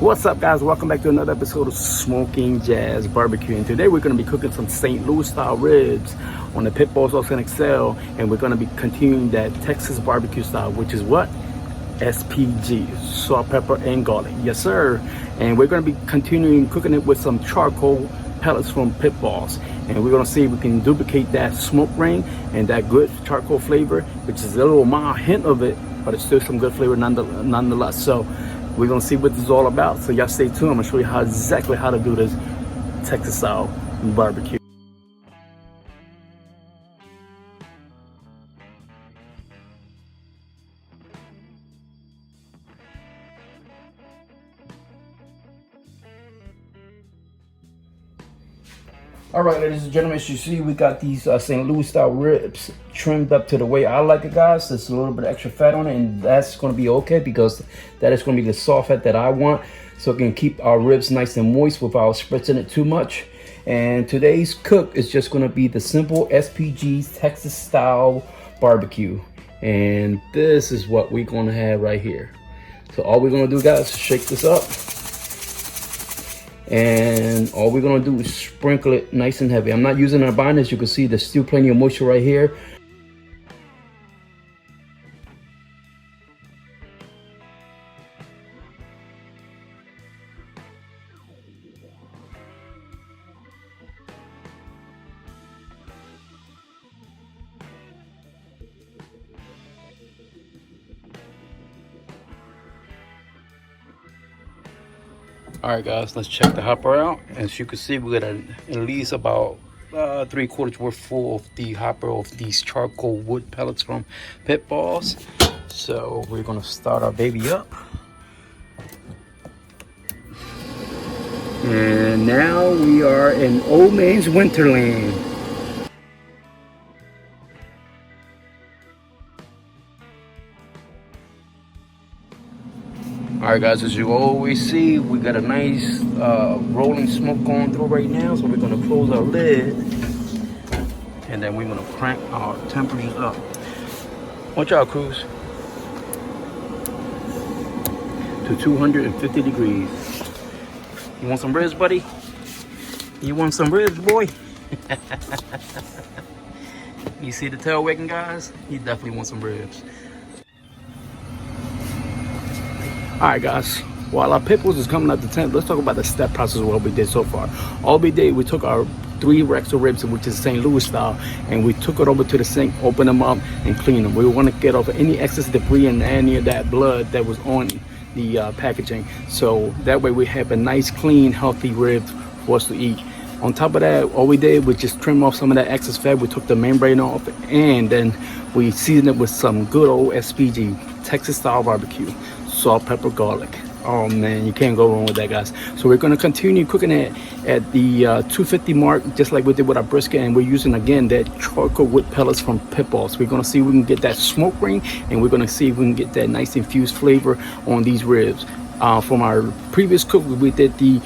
What's up, guys? Welcome back to another episode of Smoking Jazz Barbecue. And today we're going to be cooking some St. Louis style ribs on the pit bowl sauce and XL, and we're going to be continuing that Texas barbecue style, which is what? SPG, salt, pepper, and garlic. Yes, sir. And we're going to be continuing cooking it with some charcoal pellets from pit balls, and we're going to see if we can duplicate that smoke ring and that good charcoal flavor, which is a little mild hint of it, but it's still some good flavor nonetheless. So we're gonna see what this is all about. So y'all stay tuned. I'm gonna show you exactly how to do this Texas style barbecue. All right, ladies and gentlemen, as you see, we got these St. Louis style ribs trimmed up to the way I like it, guys. There's a little bit of extra fat on it, and that's going to be okay because that is going to be the soft fat that I want, so it can keep our ribs nice and moist without spritzing it too much. And today's cook is just going to be the simple SPG Texas style barbecue, and this is what we're going to have right here. So all we're going to do, guys, is shake this up. And all we're gonna do is sprinkle it nice and heavy. I'm not using a binder. As you can see, there's still plenty of moisture right here. All right, guys, let's check the hopper out. As you can see, we got at least about 3/4 worth full of the hopper of these charcoal wood pellets from pit balls. So we're gonna start our baby up. And now we are in old man's winterland. All right, guys, as you always see, we got a nice rolling smoke going through right now. So we're gonna close our lid, and then we're gonna crank our temperatures up. Watch out, crews. To 250 degrees. You want some ribs, buddy? You want some ribs, boy? You see the tail wagging, guys? He definitely wants some ribs. All right, guys, while our pit bulls is coming out the tent, let's talk about the step process of what we did so far. All we did, we took our 3 racks of ribs, which is St. Louis style, and we took it over to the sink, opened them up, and cleaned them. We want to get off any excess debris and any of that blood that was on the packaging. So that way we have a nice, clean, healthy rib for us to eat. On top of that, all we did was just trim off some of that excess fat. We took the membrane off, and then we seasoned it with some good old SPG, Texas style barbecue. Salt, pepper, garlic. Oh man, you can't go wrong with that, guys. So we're going to continue cooking it at the 250 mark, just like we did with our brisket, and we're using again that charcoal wood pellets from pit balls. We're going to see if we can get that smoke ring, and we're going to see if we can get that nice infused flavor on these ribs. From our previous cook, we did the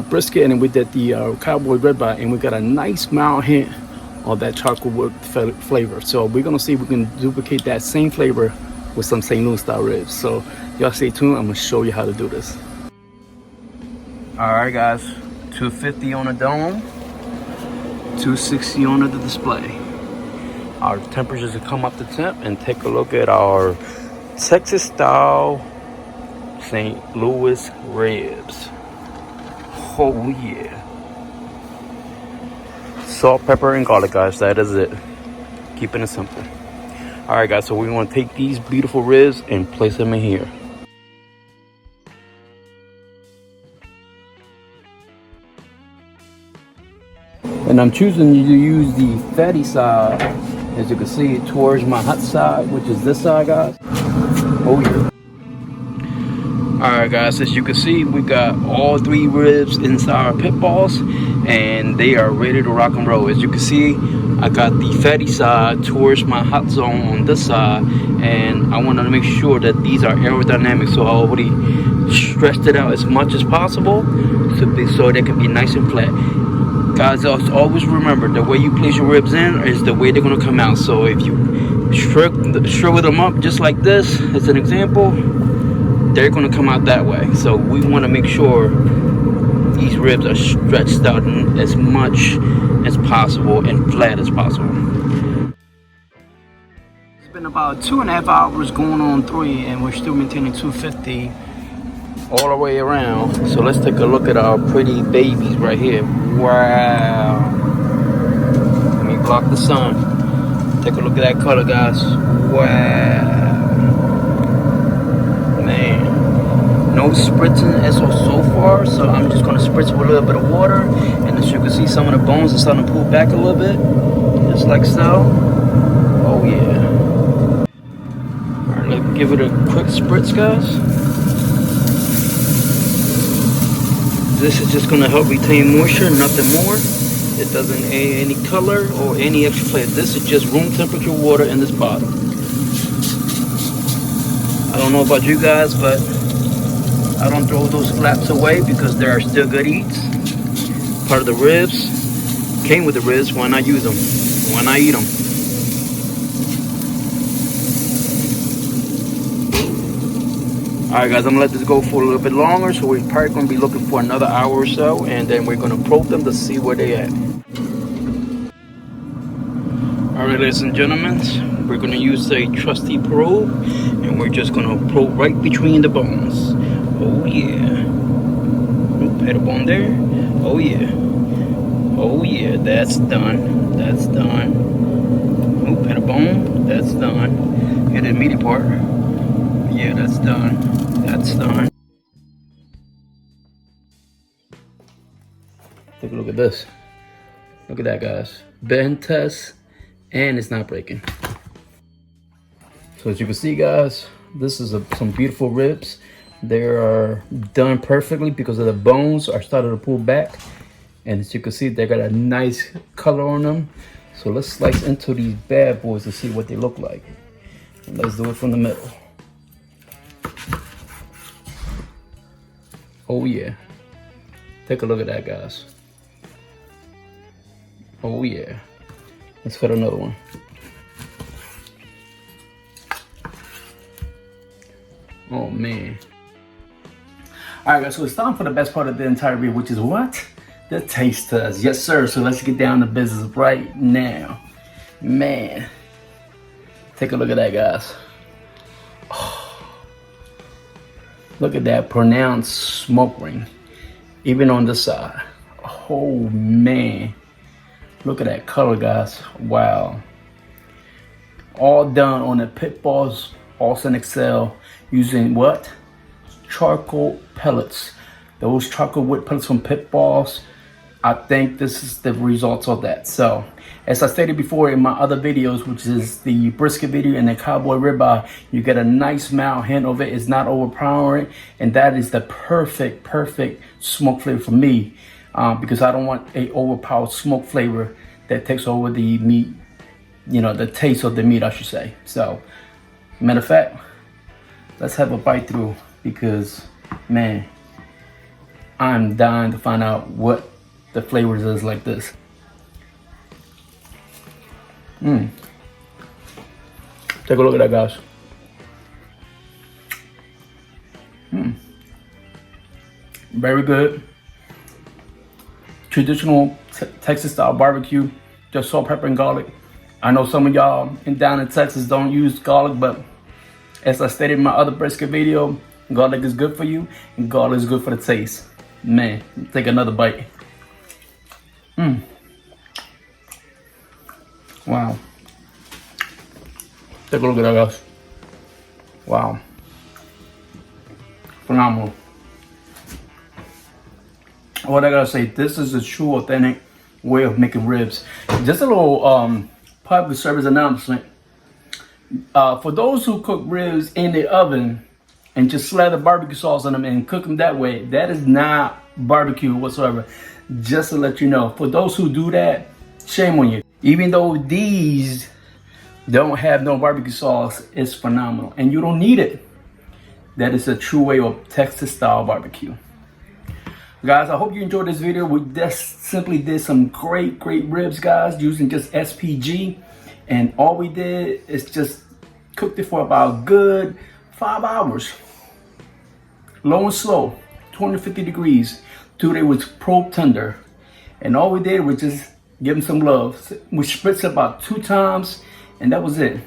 brisket, and then we did the cowboy ribeye, and we got a nice mild hint of that charcoal wood flavor. So we're going to see if we can duplicate that same flavor with some St. Louis style ribs. So y'all stay tuned. I'm gonna show you how to do this. All right, guys, 250 on the dome, 260 on the display. Our temperatures have come up to temp, and take a look at our Texas style St. Louis ribs. Oh yeah. Salt, pepper, and garlic, guys. That is it. Keeping it simple. All right, guys, so we want to take these beautiful ribs and place them in here. And I'm choosing to use the fatty side, as you can see, towards my hot side, which is this side, guys. Oh yeah. All right, guys, as you can see, we got all 3 ribs inside our pit balls, and they are ready to rock and roll. As you can see, I got the fatty side towards my hot zone on this side, and I wanted to make sure that these are aerodynamic, so I already stretched it out as much as possible so they can be nice and flat. Guys, always remember, the way you place your ribs in is the way they're going to come out. So if you shrivel them up just like this, as an example, they're gonna come out that way. So we want to make sure these ribs are stretched out as much as possible and flat as possible. It's been about 2.5 hours going on 3, and we're still maintaining 250 all the way around. So let's take a look at our pretty babies right here. Wow. Let me block the sun. Take a look at that color, guys. Wow. Man. No spritzing as so far, so I'm just gonna spritz with a little bit of water, and as you can see, some of the bones are starting to pull back a little bit, just like so. Oh yeah. All right, let's give it a quick spritz, guys. This is just gonna help retain moisture, nothing more. It doesn't add any color or any extra flavor. This is just room temperature water in this bottle. I don't know about you guys, but I don't throw those flaps away because they are still good eats. Part of the ribs. Came with the ribs. Why not use them? Why not eat them? Alright guys, I'm gonna let this go for a little bit longer. So we're probably gonna be looking for another hour or so, and then we're gonna probe them to see where they at. Alright, ladies and gentlemen, we're gonna use a trusty probe, and we're just gonna probe right between the bones. Oh yeah. Put a bone there. Oh yeah. Oh yeah, that's done. That's done. Oh, put a bone. That's done. Hit the meaty part. Yeah, that's done. That's done. Take a look at this. Look at that, guys. Bend test, and it's not breaking. So as you can see, guys, this is some beautiful ribs. They are done perfectly because of the bones are starting to pull back, and as you can see, they got a nice color on them. So let's slice into these bad boys to see what they look like. And let's do it from the middle. Oh yeah, take a look at that, guys. Oh yeah, let's cut another one. Oh man. Alright guys, so it's time for the best part of the entire video, which is what? The taste test. Yes sir, so let's get down to business right now. Man, take a look at that, guys. Oh, look at that pronounced smoke ring, even on this side. Oh man, look at that color, guys. Wow. All done on the Pitballs Awesome Excel using what? Charcoal pellets. Those charcoal wood pellets from Pitballs. I think this is the results of that. So as I stated before in my other videos, which is the brisket video and the cowboy ribeye, you get a nice mild hint of it. It's not overpowering, and that is the perfect smoke flavor for me, because I don't want a overpowered smoke flavor that takes over the meat, you know, the taste of the meat, I should say. So matter of fact, let's have a bite through, because man, I'm dying to find out what the flavors is like this. Take a look at that, guys. Very good. Traditional Texas style barbecue, just salt, pepper, and garlic. I know some of y'all down in Texas don't use garlic, but as I stated in my other brisket video, garlic is good for you, and garlic is good for the taste. Man, take another bite. Wow. Take a look at that, guys. Wow. Phenomenal. What I gotta say, this is a true, authentic way of making ribs. Just a little public service announcement. For those who cook ribs in the oven and just slather barbecue sauce on them and cook them that way, that is not barbecue whatsoever. Just to let you know, for those who do that, shame on you. Even though these don't have no barbecue sauce, it's phenomenal, and you don't need it. That is a true way of Texas style barbecue. Guys, I hope you enjoyed this video. We just simply did some great ribs, guys, using just SPG, and all we did is just cooked it for about a good 5 hours. low and slow, 250 degrees, till they was probe tender. And all we did was just give them some love. We spritzed about 2 times, and that was it.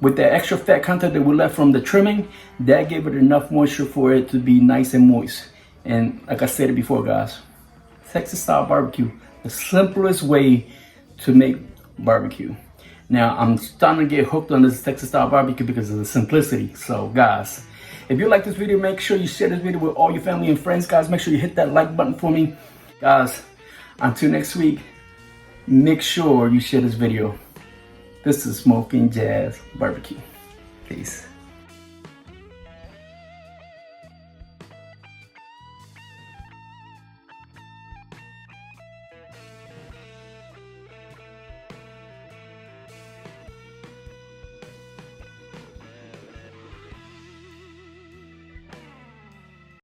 With the extra fat content that we left from the trimming, that gave it enough moisture for it to be nice and moist. And like I said it before, guys, Texas style barbecue, the simplest way to make barbecue. Now, I'm starting to get hooked on this Texas style barbecue because of the simplicity. So guys, if you like this video, make sure you share this video with all your family and friends. Guys, make sure you hit that like button for me. Guys, until next week, make sure you share this video. This is Smoking Jazz Barbecue. Peace.